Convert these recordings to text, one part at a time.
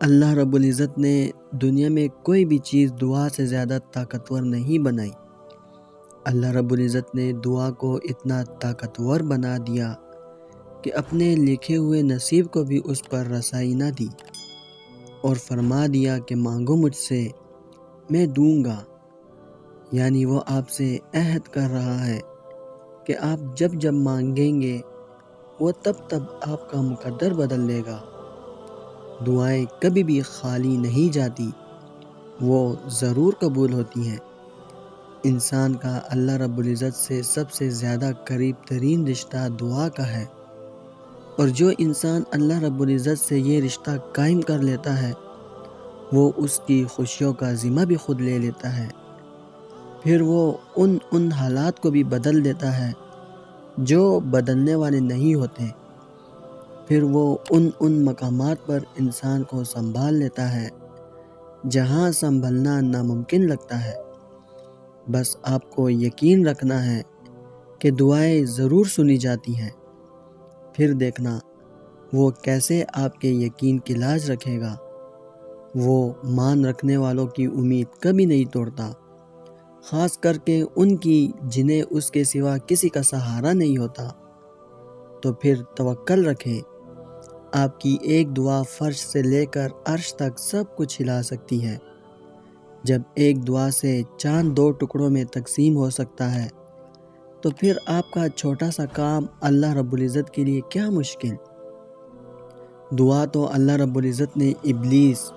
اللہ رب العزت نے دنیا میں کوئی بھی چیز دعا سے زیادہ طاقتور نہیں بنائی۔ اللہ رب العزت نے دعا کو اتنا طاقتور بنا دیا کہ اپنے لکھے ہوئے نصیب کو بھی اس پر رسائی نہ دی، اور فرما دیا کہ مانگو مجھ سے میں دوں گا۔ یعنی وہ آپ سے عہد کر رہا ہے کہ آپ جب جب مانگیں گے وہ تب تب آپ کا مقدر بدل لے گا۔ دعائیں کبھی بھی خالی نہیں جاتی، وہ ضرور قبول ہوتی ہیں۔ انسان کا اللہ رب العزت سے سب سے زیادہ قریب ترین رشتہ دعا کا ہے، اور جو انسان اللہ رب العزت سے یہ رشتہ قائم کر لیتا ہے وہ اس کی خوشیوں کا ذمہ بھی خود لے لیتا ہے۔ پھر وہ ان حالات کو بھی بدل دیتا ہے جو بدلنے والے نہیں ہوتے۔ پھر وہ ان مقامات پر انسان کو سنبھال لیتا ہے جہاں سنبھلنا ناممکن لگتا ہے۔ بس آپ کو یقین رکھنا ہے کہ دعائیں ضرور سنی جاتی ہیں۔ پھر دیکھنا وہ کیسے آپ کے یقین کی لاج رکھے گا۔ وہ مان رکھنے والوں کی امید کبھی نہیں توڑتا، خاص کر کے ان کی جنہیں اس کے سوا کسی کا سہارا نہیں ہوتا۔ تو پھر توکل رکھیں، آپ کی ایک دعا فرش سے لے کر عرش تک سب کچھ ہلا سکتی ہے۔ جب ایک دعا سے چاند 2 ٹکڑوں میں تقسیم ہو سکتا ہے تو پھر آپ کا چھوٹا سا کام اللہ رب العزت کے لیے کیا مشکل۔ دعا تو اللہ رب العزت نے ابلیس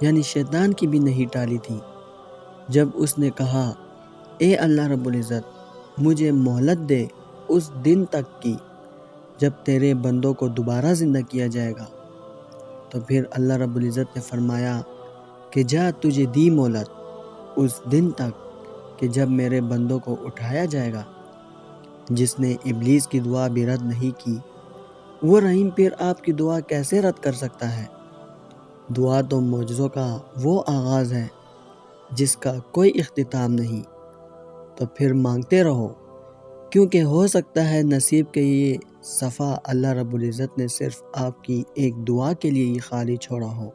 یعنی شیطان کی بھی نہیں ٹالی تھی۔ جب اس نے کہا اے اللہ رب العزت مجھے مہلت دے اس دن تک کی جب تیرے بندوں کو دوبارہ زندہ کیا جائے گا، تو پھر اللہ رب العزت نے فرمایا کہ جا تجھے دی مہلت اس دن تک کہ جب میرے بندوں کو اٹھایا جائے گا۔ جس نے ابلیس کی دعا بھی رد نہیں کی، وہ رحیم پھر آپ کی دعا کیسے رد کر سکتا ہے؟ دعا تو معجزوں کا وہ آغاز ہے جس کا کوئی اختتام نہیں۔ تو پھر مانگتے رہو، کیونکہ ہو سکتا ہے نصیب کے یہ صفحہ اللہ رب العزت نے صرف آپ کی ایک دعا کے لیے ہی خالی چھوڑا ہو،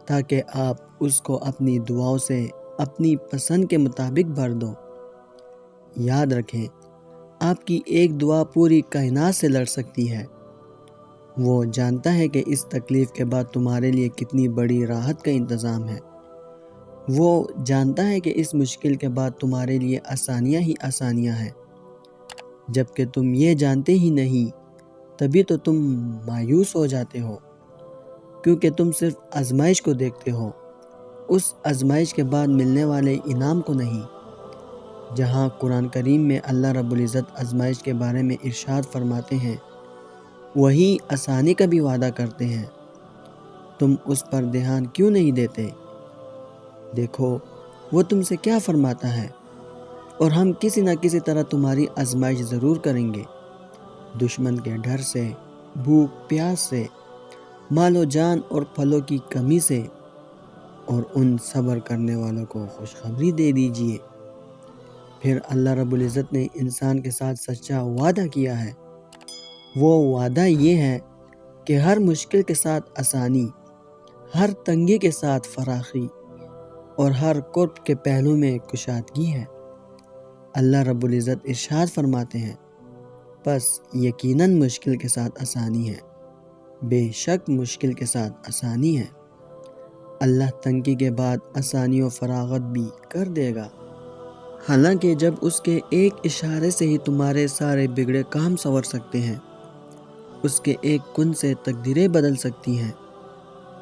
تاکہ آپ اس کو اپنی دعاؤں سے اپنی پسند کے مطابق بھر دو۔ یاد رکھیں، آپ کی ایک دعا پوری کائنات سے لڑ سکتی ہے۔ وہ جانتا ہے کہ اس تکلیف کے بعد تمہارے لیے کتنی بڑی راحت کا انتظام ہے۔ وہ جانتا ہے کہ اس مشکل کے بعد تمہارے لیے آسانیاں ہی آسانیاں ہیں۔ جب کہ تم یہ جانتے ہی نہیں، تبھی تو تم مایوس ہو جاتے ہو، کیونکہ تم صرف آزمائش کو دیکھتے ہو، اس آزمائش کے بعد ملنے والے انعام کو نہیں۔ جہاں قرآن کریم میں اللہ رب العزت آزمائش کے بارے میں ارشاد فرماتے ہیں، وہی آسانی کا بھی وعدہ کرتے ہیں، تم اس پر دھیان کیوں نہیں دیتے؟ دیکھو وہ تم سے کیا فرماتا ہے، اور ہم کسی نہ کسی طرح تمہاری آزمائش ضرور کریں گے، دشمن کے ڈر سے، بھوک پیاس سے، مال و جان اور پھلوں کی کمی سے، اور ان صبر کرنے والوں کو خوشخبری دے دیجئے۔ پھر اللہ رب العزت نے انسان کے ساتھ سچا وعدہ کیا ہے۔ وہ وعدہ یہ ہے کہ ہر مشکل کے ساتھ آسانی، ہر تنگی کے ساتھ فراخی، اور ہر کرب کے پہلو میں کشادگی ہے۔ اللہ رب العزت ارشاد فرماتے ہیں، بس یقیناً مشکل کے ساتھ آسانی ہے، بے شک مشکل کے ساتھ آسانی ہے۔ اللہ تنگی کے بعد آسانی و فراغت بھی کر دے گا۔ حالانکہ جب اس کے ایک اشارے سے ہی تمہارے سارے بگڑے کام سنور سکتے ہیں، اس کے ایک کن سے تقدیریں بدل سکتی ہیں،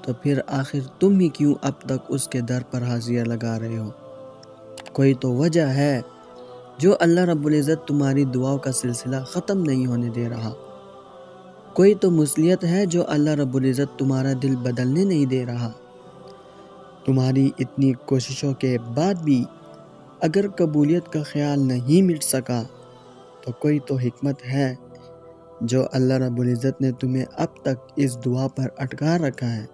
تو پھر آخر تم ہی کیوں اب تک اس کے در پر حاضریاں لگا رہے ہو؟ کوئی تو وجہ ہے جو اللہ رب العزت تمہاری دعاؤں کا سلسلہ ختم نہیں ہونے دے رہا۔ کوئی تو مصلیحت ہے جو اللہ رب العزت تمہارا دل بدلنے نہیں دے رہا۔ تمہاری اتنی کوششوں کے بعد بھی اگر قبولیت کا خیال نہیں مٹ سکا تو کوئی تو حکمت ہے جو اللہ رب العزت نے تمہیں اب تک اس دعا پر اٹکا رکھا ہے۔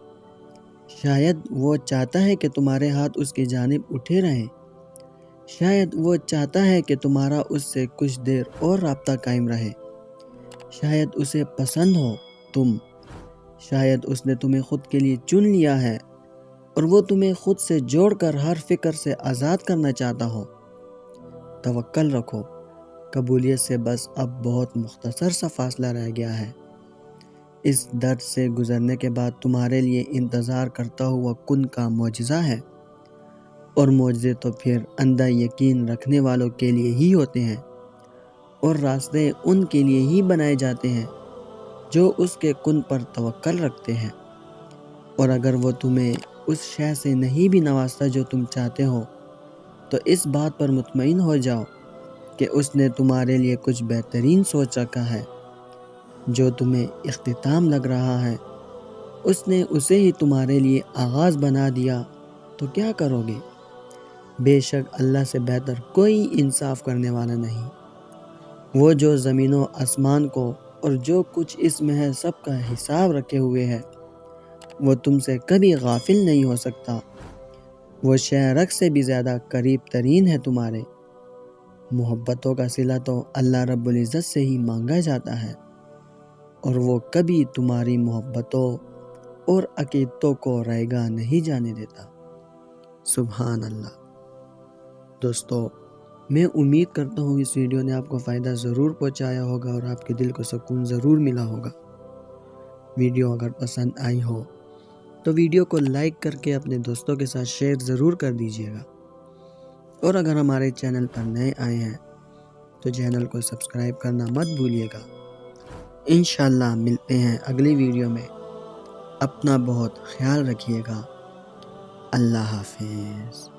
شاید وہ چاہتا ہے کہ تمہارے ہاتھ اس کی جانب اٹھے رہیں، شاید وہ چاہتا ہے کہ تمہارا اس سے کچھ دیر اور رابطہ قائم رہے، شاید اسے پسند ہو تم شاید اس نے تمہیں خود کے لیے چن لیا ہے اور وہ تمہیں خود سے جوڑ کر ہر فکر سے آزاد کرنا چاہتا ہو۔ توکل رکھو، قبولیت سے بس اب بہت مختصر سا فاصلہ رہ گیا ہے۔ اس درد سے گزرنے کے بعد تمہارے لیے انتظار کرتا ہوا کن کا معجزہ ہے، اور معجزے تو پھر اندھا یقین رکھنے والوں کے لیے ہی ہوتے ہیں، اور راستے ان کے لیے ہی بنائے جاتے ہیں جو اس کے کن پر توکل رکھتے ہیں۔ اور اگر وہ تمہیں اس شے سے نہیں بھی نوازتا جو تم چاہتے ہو، تو اس بات پر مطمئن ہو جاؤ کہ اس نے تمہارے لیے کچھ بہترین سوچ رکھا ہے۔ جو تمہیں اختتام لگ رہا ہے، اس نے اسے ہی تمہارے لیے آغاز بنا دیا تو کیا کرو گے؟ بے شک اللہ سے بہتر کوئی انصاف کرنے والا نہیں۔ وہ جو زمین و آسمان کو اور جو کچھ اس میں ہے سب کا حساب رکھے ہوئے ہے، وہ تم سے کبھی غافل نہیں ہو سکتا۔ وہ شے رگ سے بھی زیادہ قریب ترین ہے تمہارے۔ محبتوں کا صلہ تو اللہ رب العزت سے ہی مانگا جاتا ہے، اور وہ کبھی تمہاری محبتوں اور عقیدتوں کو رائیگاں نہیں جانے دیتا۔ سبحان اللہ۔ دوستو، میں امید کرتا ہوں اس ویڈیو نے آپ کو فائدہ ضرور پہنچایا ہوگا اور آپ کے دل کو سکون ضرور ملا ہوگا۔ ویڈیو اگر پسند آئی ہو تو ویڈیو کو لائک کر کے اپنے دوستوں کے ساتھ شیئر ضرور کر دیجیے گا، اور اگر ہمارے چینل پر نئے آئے ہیں تو چینل کو سبسکرائب کرنا مت بھولیے گا۔ انشاءاللہ ملتے ہیں اگلی ویڈیو میں۔ اپنا بہت خیال رکھیے گا۔ اللہ حافظ۔